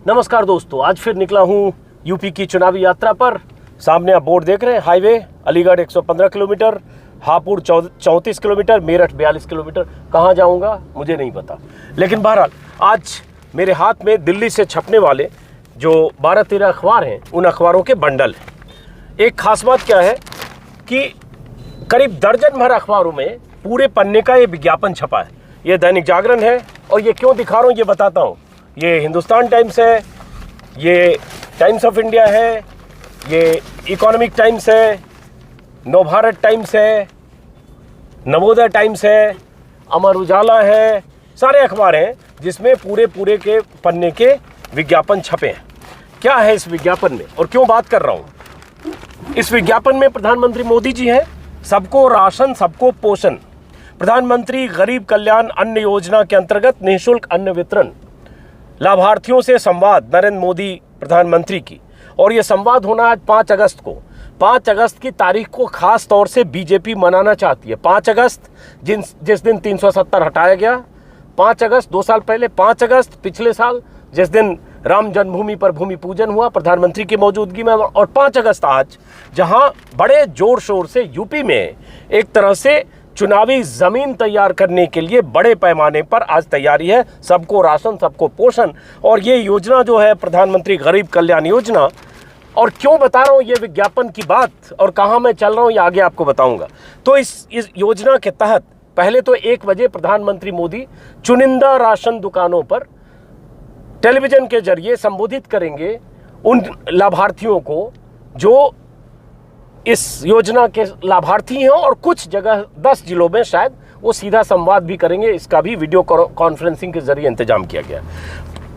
नमस्कार दोस्तों, आज फिर निकला हूँ यूपी की चुनावी यात्रा पर। सामने आप बोर्ड देख रहे हैं, highway Aligarh 115 kilometre, Hapur 34 kilometre, Meerut 42 kilometre. कहाँ जाऊँगा मुझे नहीं पता, लेकिन बहरहाल आज मेरे हाथ में दिल्ली से छपने वाले जो 12-13 अखबार हैं, उन अखबारों के बंडल हैं। एक खास बात क्या है कि करीब दर्जन भर अखबारों में पूरे पन्ने का ये विज्ञापन छपा है। ये दैनिक जागरण है, और ये क्यों दिखा रहा हूँ ये बताता हूँ। ये हिंदुस्तान टाइम्स है, ये टाइम्स ऑफ इंडिया है, ये इकोनॉमिक टाइम्स है, नवभारत टाइम्स है, नवोदय टाइम्स है, अमर उजाला है। सारे अखबार हैं जिसमें पूरे के पन्ने के विज्ञापन छपे हैं। क्या है इस विज्ञापन में और क्यों बात कर रहा हूँ? इस विज्ञापन में प्रधानमंत्री मोदी जी हैं। सबको राशन सबको पोषण, प्रधानमंत्री गरीब कल्याण अन्न योजना के अंतर्गत निःशुल्क अन्न वितरण, लाभार्थियों से संवाद, नरेंद्र मोदी प्रधानमंत्री की। और ये संवाद होना आज 5 अगस्त को। 5 अगस्त की तारीख को खास तौर से बीजेपी मनाना चाहती है। 5 अगस्त जिस दिन 370 हटाया गया, 5 अगस्त 2 साल पहले, 5 अगस्त पिछले साल जिस दिन राम जन्मभूमि पर भूमि पूजन हुआ प्रधानमंत्री की मौजूदगी में, और 5 अगस्त आज जहां बड़े जोर शोर से यूपी में एक तरह से चुनावी जमीन तैयार करने के लिए बड़े पैमाने पर आज तैयारी है। सबको राशन सबको पोषण, और ये योजना जो है प्रधानमंत्री गरीब कल्याण योजना। और क्यों बता रहा हूँ ये विज्ञापन की बात और कहाँ मैं चल रहा हूँ ये आगे आपको बताऊंगा। तो इस योजना के तहत पहले तो 1 बजे प्रधानमंत्री मोदी चुनिंदा राशन दुकानों पर टेलीविजन के जरिए संबोधित करेंगे उन लाभार्थियों को जो इस योजना के लाभार्थी हैं, और कुछ जगह 10 जिलों में शायद वो सीधा संवाद भी करेंगे। इसका भी वीडियो कॉन्फ्रेंसिंग के जरिए इंतजाम किया गया।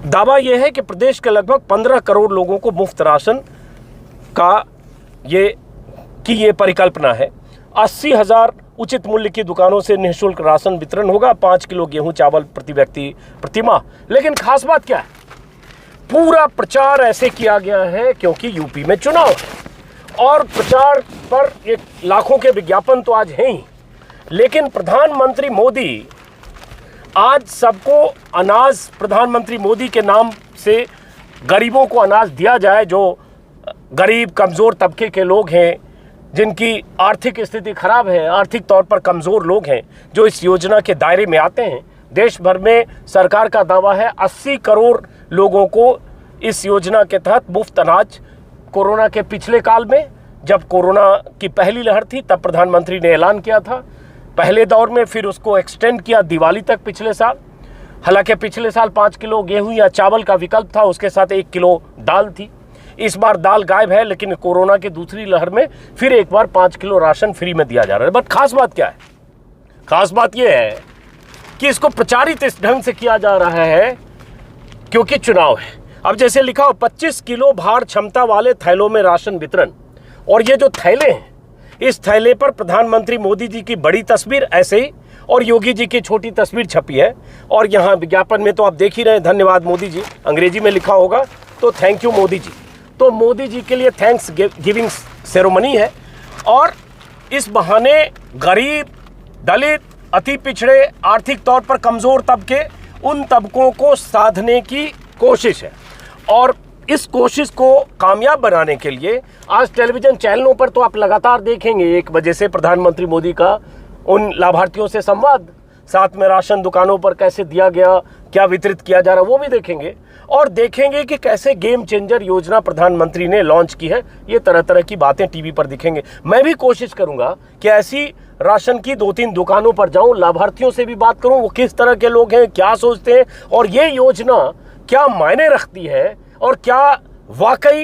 दावा यह है कि प्रदेश के लगभग 15 करोड़ लोगों को मुफ्त राशन का ये परिकल्पना है। 80,000 उचित मूल्य की दुकानों से निःशुल्क राशन वितरण होगा, 5 किलो गेहूं चावल प्रति व्यक्ति प्रति माह। लेकिन खास बात क्या है, पूरा प्रचार ऐसे किया गया है क्योंकि यूपी में चुनाव है, और प्रचार पर एक लाखों के विज्ञापन तो आज हैं ही। लेकिन प्रधानमंत्री मोदी आज सबको अनाज, प्रधानमंत्री मोदी के नाम से गरीबों को अनाज दिया जाए, जो गरीब कमज़ोर तबके के लोग हैं, जिनकी आर्थिक स्थिति खराब है, आर्थिक तौर पर कमज़ोर लोग हैं, जो इस योजना के दायरे में आते हैं। देश भर में सरकार का दावा है 80 करोड़ लोगों को इस योजना के तहत मुफ्त अनाज। कोरोना के पिछले काल में जब कोरोना की पहली लहर थी तब प्रधानमंत्री ने ऐलान किया था पहले दौर में, फिर उसको एक्सटेंड किया दिवाली तक पिछले साल। हालांकि पिछले साल 5 किलो गेहूं या चावल का विकल्प था, उसके साथ 1 किलो दाल थी। इस बार दाल गायब है, लेकिन कोरोना की दूसरी लहर में फिर एक बार 5 किलो राशन फ्री में दिया जा रहा है। बट खास बात क्या है? खास बात यह है कि इसको प्रचारित इस ढंग से किया जा रहा है क्योंकि चुनाव है। अब जैसे लिखा हो 25 किलो भार क्षमता वाले थैलों में राशन वितरण, और ये जो थैले हैं, इस थैले पर प्रधानमंत्री मोदी जी की बड़ी तस्वीर ऐसे ही और योगी जी की छोटी तस्वीर छपी है। और यहाँ विज्ञापन में तो आप देख ही रहे हैं, धन्यवाद मोदी जी, अंग्रेजी में लिखा होगा तो थैंक यू मोदी जी। तो मोदी जी के लिए थैंक्स गिविंग सेरेमनी है, और इस बहाने गरीब, दलित, अति पिछड़े, आर्थिक तौर पर कमज़ोर तबके, उन तबकों को साधने की कोशिश है। और इस कोशिश को कामयाब बनाने के लिए आज टेलीविजन चैनलों पर तो आप लगातार देखेंगे 1 बजे से प्रधानमंत्री मोदी का उन लाभार्थियों से संवाद, साथ में राशन दुकानों पर कैसे दिया गया, क्या वितरित किया जा रहा है वो भी देखेंगे, और देखेंगे कि कैसे गेम चेंजर योजना प्रधानमंत्री ने लॉन्च की है। ये तरह तरह की बातें टीवी पर दिखेंगे। मैं भी कोशिश करूंगा कि ऐसी राशन की 2-3 दुकानों पर जाऊं, लाभार्थियों से भी बात करूं, वो किस तरह के लोग हैं, क्या सोचते हैं, और ये योजना क्या मायने रखती है, और क्या वाकई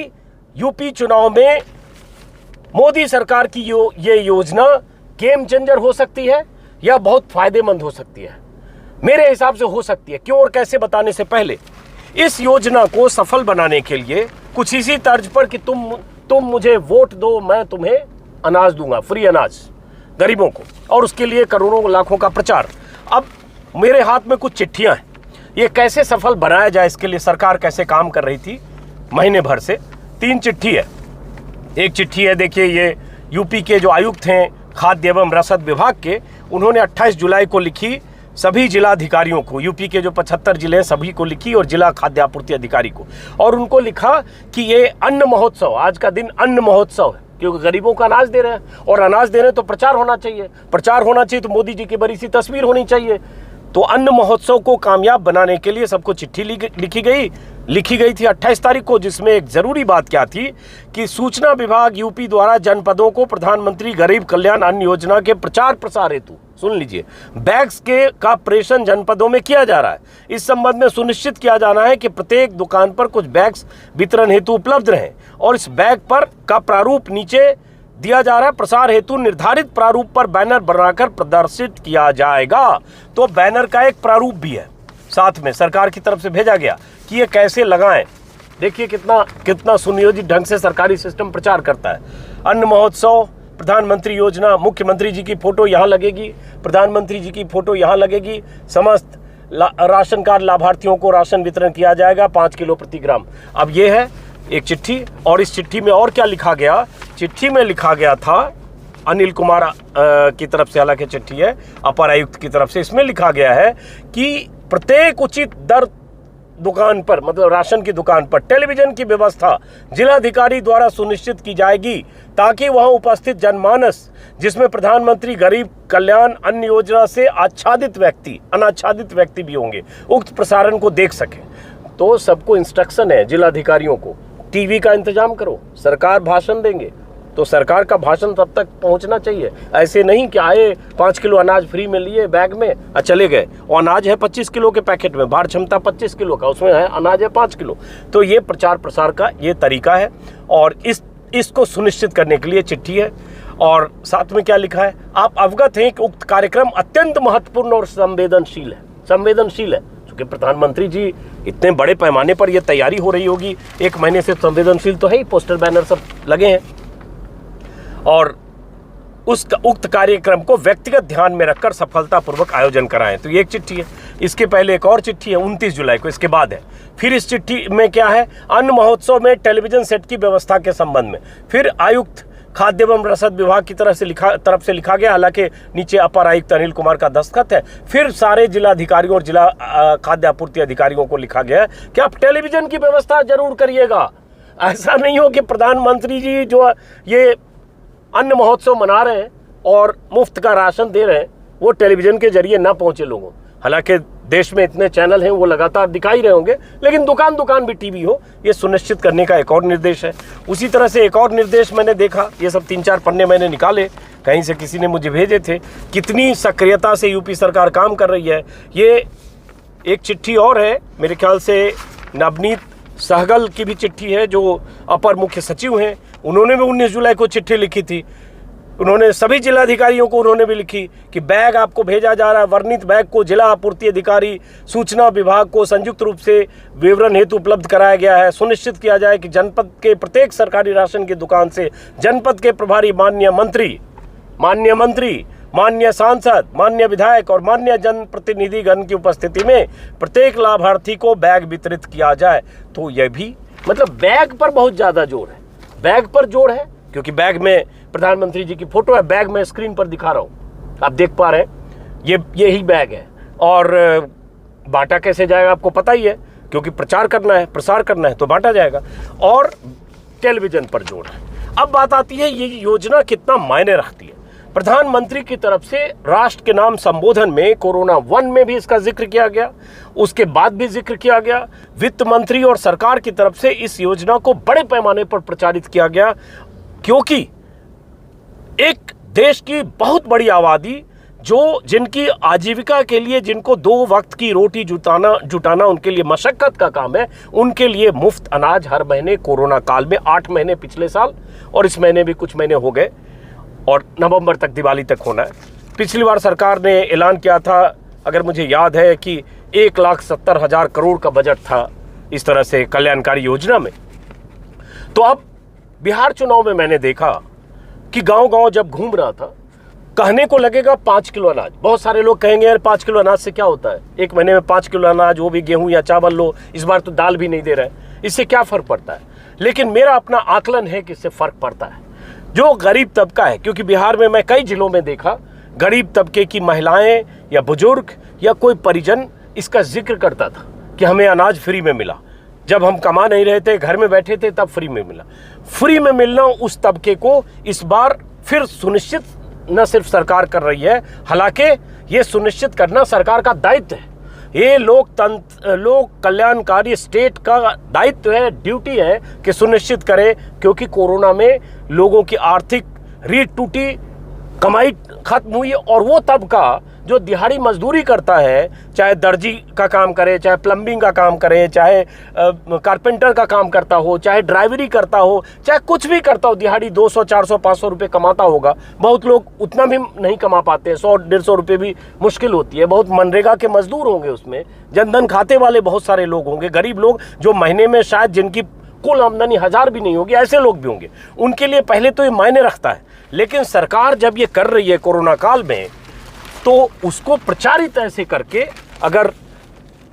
यूपी चुनाव में मोदी सरकार की ये योजना गेम चेंजर हो सकती है या बहुत फायदेमंद हो सकती है। मेरे हिसाब से हो सकती है। क्यों और कैसे बताने से पहले, इस योजना को सफल बनाने के लिए कुछ इसी तर्ज पर कि तुम मुझे वोट दो, मैं तुम्हें अनाज दूंगा, फ्री अनाज गरीबों को, और उसके लिए करोड़ों लाखों का प्रचार। अब मेरे हाथ में कुछ चिट्ठियां हैं, ये कैसे सफल बनाया जाए इसके लिए सरकार कैसे काम कर रही थी महीने भर से। 3 चिट्ठी है। एक चिट्ठी है, देखिए, ये यूपी के जो आयुक्त हैं खाद्य एवं रसद विभाग के, उन्होंने 28 जुलाई को लिखी सभी जिलाधिकारियों को, यूपी के जो 75 जिले हैं सभी को लिखी और जिला खाद्य आपूर्ति अधिकारी को, और उनको लिखा कि ये अन्न महोत्सव, आज का दिन अन्न महोत्सव है, क्योंकि गरीबों को अनाज दे रहे हैं, और अनाज दे रहे हैं तो प्रचार होना चाहिए, प्रचार होना चाहिए तो मोदी जी की बड़ी सी तस्वीर होनी चाहिए। तो अन्न महोत्सव को कामयाब बनाने के लिए सबको चिट्ठी लिखी गई थी 28 तारीख को, जिसमें एक जरूरी बात क्या थी कि सूचना विभाग यूपी द्वारा जनपदों को प्रधानमंत्री गरीब कल्याण अन्न योजना के प्रचार प्रसार हेतु, सुन लीजिए, बैग्स का प्रेषण जनपदों में किया जा रहा है। इस संबंध में सुनिश्चित किया जाना है कि प्रत्येक दुकान पर कुछ बैग्स वितरण हेतु उपलब्ध रहें, और इस बैग पर का प्रारूप नीचे दिया जा रहा है। प्रसार हेतु निर्धारित प्रारूप पर बैनर बनाकर प्रदर्शित किया जाएगा। तो बैनर का एक प्रारूप भी है साथ में, सरकार की तरफ से भेजा गया कि ये कैसे लगाएं। देखिए कितना सुनियोजित ढंग से सरकारी सिस्टम प्रचार करता है। अन्न महोत्सव, प्रधानमंत्री योजना, मुख्यमंत्री जी की फोटो यहाँ लगेगी, प्रधानमंत्री जी की फोटो यहाँ लगेगी, समस्त राशन कार्ड लाभार्थियों को राशन वितरण किया जाएगा 5 किलो प्रति ग्राम। अब ये है एक चिट्ठी, और इस चिट्ठी में और क्या लिखा गया? चिट्ठी में लिखा गया था अनिल कुमार की तरफ से, हालांकि चिट्ठी है अपर आयुक्त की तरफ से, इसमें लिखा गया है कि प्रत्येक उचित दर दुकान पर, मतलब राशन की दुकान पर टेलीविजन की व्यवस्था जिलाधिकारी द्वारा सुनिश्चित की जाएगी, ताकि वहां उपस्थित जनमानस, जिसमें प्रधानमंत्री गरीब कल्याण अन्न योजना से अनाच्छादित व्यक्ति भी होंगे, उक्त प्रसारण को देख सके। तो सबको इंस्ट्रक्शन है जिलाधिकारियों को, टीवी का इंतजाम करो, सरकार भाषण देंगे तो सरकार का भाषण तब तक पहुंचना चाहिए। ऐसे नहीं कि आए 5 किलो अनाज फ्री में लिए बैग में और चले गए, और अनाज है 25 किलो के पैकेट में, भार क्षमता 25 किलो का, उसमें है अनाज है 5 किलो। तो ये प्रचार प्रसार का ये तरीका है, और इसको सुनिश्चित करने के लिए चिट्ठी है। और साथ में क्या लिखा है? आप अवगत हैं कि उक्त कार्यक्रम अत्यंत महत्वपूर्ण और संवेदनशील है। क्योंकि प्रधानमंत्री जी इतने बड़े पैमाने पर यह तैयारी हो रही होगी, 1 महीने से संवेदनशील तो है ही, पोस्टर बैनर सब लगे हैं, और उक्त कार्यक्रम को व्यक्तिगत ध्यान में रखकर सफलतापूर्वक आयोजन कराएं। तो ये एक चिट्ठी है। इसके पहले एक और चिट्ठी है 29 जुलाई को, इसके बाद है। फिर इस चिट्ठी में क्या है? अन्न महोत्सव में टेलीविजन सेट की व्यवस्था के संबंध में। फिर आयुक्त खाद्य एवं रसद विभाग की तरफ से लिखा गया, हालांकि नीचे अपर आयुक्त अनिल कुमार का दस्तखत है। फिर सारे जिलाधिकारियों और जिला खाद्य आपूर्ति अधिकारियों को लिखा गया है कि आप टेलीविजन की व्यवस्था जरूर करिएगा। ऐसा नहीं हो कि प्रधानमंत्री जी जो ये अन्न महोत्सव मना रहे हैं और मुफ्त का राशन दे रहे हैं, वो टेलीविजन के जरिए ना पहुंचे लोगों। हालांकि देश में इतने चैनल हैं, वो लगातार दिखाई रहे होंगे, लेकिन दुकान भी टीवी हो, ये सुनिश्चित करने का एक और निर्देश है। उसी तरह से एक और निर्देश मैंने देखा, ये सब 3-4 पन्ने मैंने निकाले, कहीं से किसी ने मुझे भेजे थे। कितनी सक्रियता से यूपी सरकार काम कर रही है। ये एक चिट्ठी और है, मेरे ख्याल से नवनीत सहगल की भी चिट्ठी है, जो अपर मुख्य सचिव हैं। उन्होंने भी 19 जुलाई को चिट्ठी लिखी थी। उन्होंने सभी जिलाधिकारियों को उन्होंने भी लिखी कि बैग आपको भेजा जा रहा है, वर्णित बैग को जिला आपूर्ति अधिकारी सूचना विभाग को संयुक्त रूप से विवरण हेतु उपलब्ध कराया गया है। सुनिश्चित किया जाए कि जनपद के प्रत्येक सरकारी राशन की दुकान से जनपद के प्रभारी माननीय मंत्री, माननीय सांसद, माननीय विधायक और माननीय जनप्रतिनिधिगण की उपस्थिति में प्रत्येक लाभार्थी को बैग वितरित किया जाए। तो यह भी, मतलब बैग पर बहुत ज्यादा जोर है, बैग पर जोर है, क्योंकि बैग में प्रधानमंत्री जी की फोटो है। बैग में स्क्रीन पर दिखा रहा हूं, आप देख पा रहे हैं, ये ही बैग है। और बांटा कैसे जाएगा आपको पता ही है, क्योंकि प्रसार करना है तो बांटा जाएगा। और टेलीविजन पर जोर है। अब बात आती है ये योजना कितना मायने रखती है। प्रधानमंत्री की तरफ से राष्ट्र के नाम संबोधन में कोरोना 1 में भी इसका जिक्र किया गया, उसके बाद भी जिक्र किया गया। वित्त मंत्री और सरकार की तरफ से इस योजना को बड़े पैमाने पर प्रचारित किया गया, क्योंकि एक देश की बहुत बड़ी आबादी जिनकी आजीविका के लिए, जिनको 2 वक्त की रोटी जुटाना उनके लिए मशक्कत का काम है, उनके लिए मुफ्त अनाज हर महीने कोरोना काल में 8 महीने पिछले साल, और इस महीने भी कुछ महीने हो गए, और नवंबर तक, दिवाली तक होना है। पिछली बार सरकार ने ऐलान किया था, अगर मुझे याद है, कि 1,70,000 करोड़ का बजट था इस तरह से कल्याणकारी योजना में। तो अब बिहार चुनाव में मैंने देखा कि गांव-गांव जब घूम रहा था, कहने को लगेगा 5 किलो अनाज। बहुत सारे लोग कहेंगे यार 5 किलो अनाज से क्या होता है, 1 महीने में 5 किलो अनाज, वो भी गेहूं या चावल लो, इस बार तो दाल भी नहीं दे रहे, इससे क्या फर्क पड़ता है? लेकिन मेरा अपना आकलन है कि इससे फर्क पड़ता है। जो गरीब तबका है, क्योंकि बिहार में मैं कई जिलों में देखा, गरीब तबके की महिलाएं या बुजुर्ग या कोई परिजन इसका जिक्र करता था कि हमें अनाज फ्री में मिला। जब हम कमा नहीं रहे थे, घर में बैठे थे, तब फ्री में मिला। फ्री में मिलना उस तबके को इस बार फिर सुनिश्चित न सिर्फ सरकार कर रही है, हालांकि ये सुनिश्चित करना सरकार का दायित्व है। ये लोक कल्याणकारी स्टेट का दायित्व है, ड्यूटी है कि सुनिश्चित करे, क्योंकि कोरोना में लोगों की आर्थिक रीढ़ टूटी, कमाई खत्म हुई और वो तबका जो दिहाड़ी मजदूरी करता है, चाहे दर्जी का काम करे, चाहे प्लम्बिंग का काम करे, चाहे कारपेंटर का काम करता हो, चाहे ड्राइवरी करता हो, चाहे कुछ भी करता हो, दिहाड़ी 200, 400, 500 रुपये कमाता होगा। बहुत लोग उतना भी नहीं कमा पाते हैं, 100, 150 रुपये भी मुश्किल होती है। बहुत मनरेगा के मजदूर होंगे, उसमें जनधन खाते वाले बहुत सारे लोग होंगे, गरीब लोग जो महीने में शायद जिनकी कुल आमदनी 1000 भी नहीं होगी, ऐसे लोग भी होंगे। उनके लिए पहले तो ये मायने रखता है। लेकिन सरकार जब ये कर रही है कोरोना काल में, तो उसको प्रचारित ऐसे करके, अगर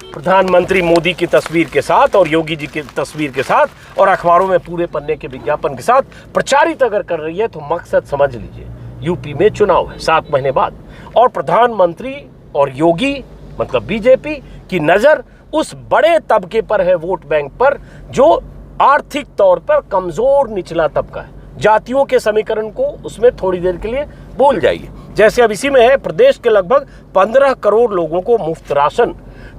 प्रधानमंत्री मोदी की तस्वीर के साथ और योगी जी की तस्वीर के साथ और अखबारों में पूरे पन्ने के विज्ञापन के साथ प्रचारित अगर कर रही है, तो मकसद समझ लीजिए, यूपी में चुनाव है 7 महीने बाद, और प्रधानमंत्री और योगी मतलब बीजेपी की नजर उस बड़े तबके पर है, वोट बैंक पर, जो आर्थिक तौर पर कमजोर निचला तबका है। जातियों के समीकरण को उसमें थोड़ी देर के लिए भूल जाइए। जैसे अब इसी में है, प्रदेश के लगभग 15 करोड़ लोगों को मुफ्त राशन।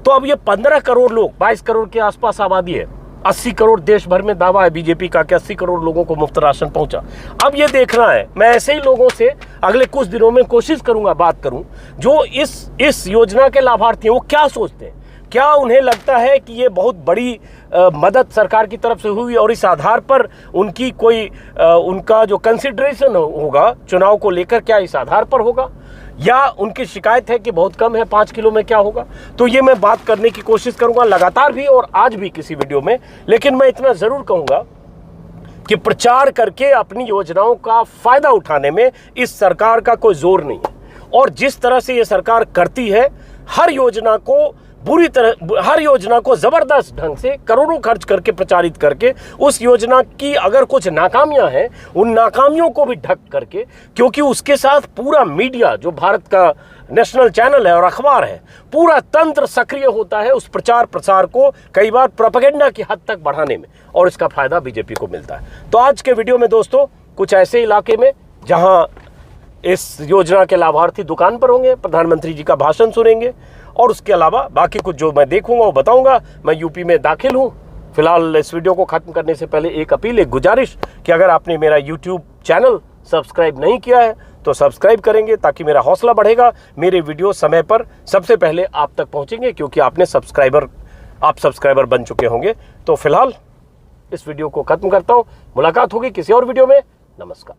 तो अब ये 15 करोड़ लोग, 22 करोड़ के आसपास आबादी है, 80 करोड़ देश भर में दावा है बीजेपी का कि 80 करोड़ लोगों को मुफ्त राशन पहुंचा। अब ये देखना है, मैं ऐसे ही लोगों से अगले कुछ दिनों में कोशिश करूंगा बात करूं, जो इस योजना के लाभार्थी हैं, वो क्या सोचते हैं। क्या उन्हें लगता है कि ये बहुत बड़ी मदद सरकार की तरफ से हुई और इस आधार पर उनकी कोई उनका जो कंसिडरेशन होगा चुनाव को लेकर, क्या इस आधार पर होगा, या उनकी शिकायत है कि बहुत कम है, 5 किलो में क्या होगा। तो ये मैं बात करने की कोशिश करूंगा लगातार भी और आज भी किसी वीडियो में। लेकिन मैं इतना जरूर कहूंगा कि प्रचार करके अपनी योजनाओं का फायदा उठाने में इस सरकार का कोई जोर नहीं है। और जिस तरह से ये सरकार करती है, हर योजना को जबरदस्त ढंग से करोड़ों खर्च करके प्रचारित करके, उस योजना की अगर कुछ नाकामियां हैं, उन नाकामियों को भी ढक करके, क्योंकि उसके साथ पूरा मीडिया जो भारत का नेशनल चैनल है और अखबार है, पूरा तंत्र सक्रिय होता है उस प्रचार प्रसार को कई बार प्रोपेगेंडा की हद तक बढ़ाने में, और इसका फायदा बीजेपी को मिलता है। तो आज के वीडियो में दोस्तों, कुछ ऐसे इलाके में जहां इस योजना के लाभार्थी दुकान पर होंगे, प्रधानमंत्री जी का भाषण सुनेंगे, और उसके अलावा बाकी कुछ जो मैं देखूंगा वो बताऊंगा। मैं यूपी में दाखिल हूं। फिलहाल इस वीडियो को खत्म करने से पहले एक अपील, एक गुजारिश कि अगर आपने मेरा यूट्यूब चैनल सब्सक्राइब नहीं किया है तो सब्सक्राइब करेंगे, ताकि मेरा हौसला बढ़ेगा, मेरे वीडियो समय पर सबसे पहले आप तक पहुंचेंगे, क्योंकि आप सब्सक्राइबर बन चुके होंगे। तो फिलहाल इस वीडियो को खत्म करता हूं, मुलाकात होगी किसी और वीडियो में। नमस्कार।